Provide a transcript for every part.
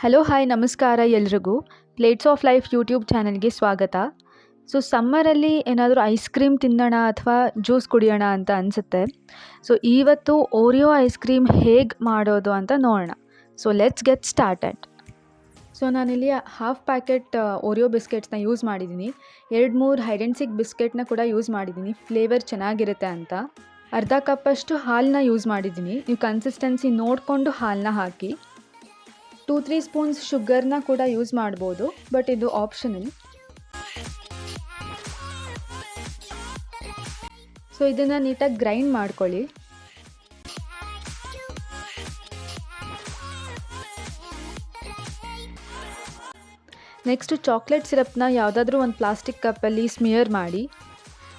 Hello hi ನಮಸ್ಕಾರ ಎಲ್ರಿಗೂ. Plates of life YouTube ಚಾನಲ್ಗೆ ಸ್ವಾಗತ. ಸೊ ಸಮ್ಮರಲ್ಲಿ ಏನಾದರೂ ಐಸ್ ಕ್ರೀಮ್ ತಿನ್ನೋಣ ಅಥವಾ ಜ್ಯೂಸ್ ಕುಡಿಯೋಣ ಅಂತ ಅನಿಸುತ್ತೆ. ಸೊ ಇವತ್ತು ಓರಿಯೋ ಐಸ್ ಕ್ರೀಮ್ ಹೇಗೆ ಮಾಡೋದು ಅಂತ ನೋಡೋಣ. So let's get started. So ನಾನಿಲ್ಲಿ ಹಾಫ್ ಪ್ಯಾಕೆಟ್ ಓರಿಯೋ ಬಿಸ್ಕೆಟ್ಸ್ನ ಯೂಸ್ ಮಾಡಿದ್ದೀನಿ. 2-3 ಹೈಡ್ ಆ್ಯಂಡ್ ಸೀಕ್ ಬಿಸ್ಕೆಟ್ನ ಕೂಡ ಯೂಸ್ ಮಾಡಿದ್ದೀನಿ, ಫ್ಲೇವರ್ ಚೆನ್ನಾಗಿರುತ್ತೆ ಅಂತ. ಅರ್ಧ ಕಪ್ಪಷ್ಟು ಹಾಲನ್ನ ಯೂಸ್ ಮಾಡಿದ್ದೀನಿ. ನೀವು ಕನ್ಸಿಸ್ಟೆನ್ಸಿ ನೋಡಿಕೊಂಡು ಹಾಲನ್ನ ಹಾಕಿ. 2-3 ಸ್ಪೂನ್ಸ್ ಶುಗರ್ನ ಕೂಡ ಯೂಸ್ ಮಾಡ್ಬೋದು, ಬಟ್ ಇದು ಆಪ್ಷನಲ್. ಸೊ ಇದನ್ನು ನೀಟಾಗಿ ಗ್ರೈಂಡ್ ಮಾಡ್ಕೊಳ್ಳಿ. ನೆಕ್ಸ್ಟು ಚಾಕ್ಲೇಟ್ ಸಿರಪ್ನ ಯಾವುದಾದ್ರೂ ಒಂದು ಪ್ಲಾಸ್ಟಿಕ್ ಕಪ್ಪಲ್ಲಿ ಸ್ಮಿಯರ್ ಮಾಡಿ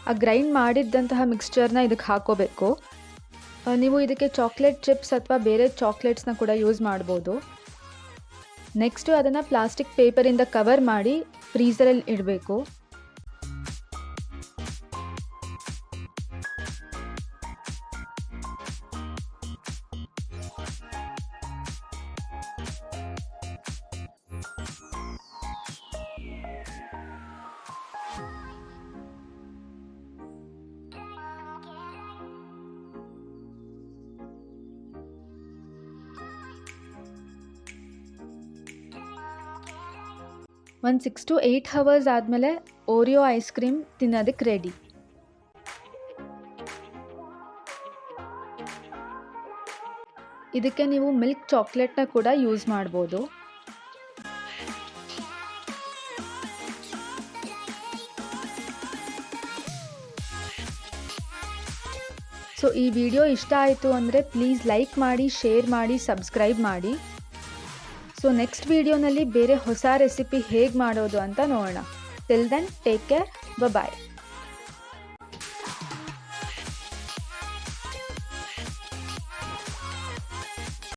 ಆ ಗ್ರೈಂಡ್ ಮಾಡಿದ್ದಂತಹ ಮಿಕ್ಸ್ಚರ್ನ ಇದಕ್ಕೆ ಹಾಕೋಬೇಕು. ನೀವು ಇದಕ್ಕೆ ಚಾಕ್ಲೇಟ್ ಚಿಪ್ಸ್ ಅಥವಾ ಬೇರೆ ಚಾಕ್ಲೇಟ್ಸ್ನ ಕೂಡ ಯೂಸ್ ಮಾಡ್ಬೋದು. ನೆಕ್ಸ್ಟು ಅದನ್ನು ಪ್ಲಾಸ್ಟಿಕ್ ಪೇಪರಿಂದ ಕವರ್ ಮಾಡಿ ಫ್ರೀಝರಲ್ಲಿ ಇಡಬೇಕು. ಒಂದು 6 to 8 hours ಆದಮೇಲೆ ಓರಿಯೋ ಐಸ್ ಕ್ರೀಮ್ ತಿನ್ನೋದಕ್ಕೆ ರೆಡಿ. ಇದಕ್ಕೆ ನೀವು ಮಿಲ್ಕ್ ಚಾಕ್ಲೇಟ್ನ ಕೂಡ ಯೂಸ್ ಮಾಡ್ಬೋದು. ಸೊ ಈ ವಿಡಿಯೋ ಇಷ್ಟ ಆಯಿತು ಅಂದರೆ ಪ್ಲೀಸ್ ಲೈಕ್ ಮಾಡಿ, ಶೇರ್ ಮಾಡಿ, ಸಬ್ಸ್ಕ್ರೈಬ್ ಮಾಡಿ. ಸೊ ನೆಕ್ಸ್ಟ್ ವಿಡಿಯೋನಲ್ಲಿ ಬೇರೆ ಹೊಸ ರೆಸಿಪಿ ಹೇಗೆ ಮಾಡೋದು ಅಂತ ನೋಡೋಣ. ಟಿಲ್ ದೆನ್ ಟೇಕ್ ಕೇರ್, ಬಾಯ್.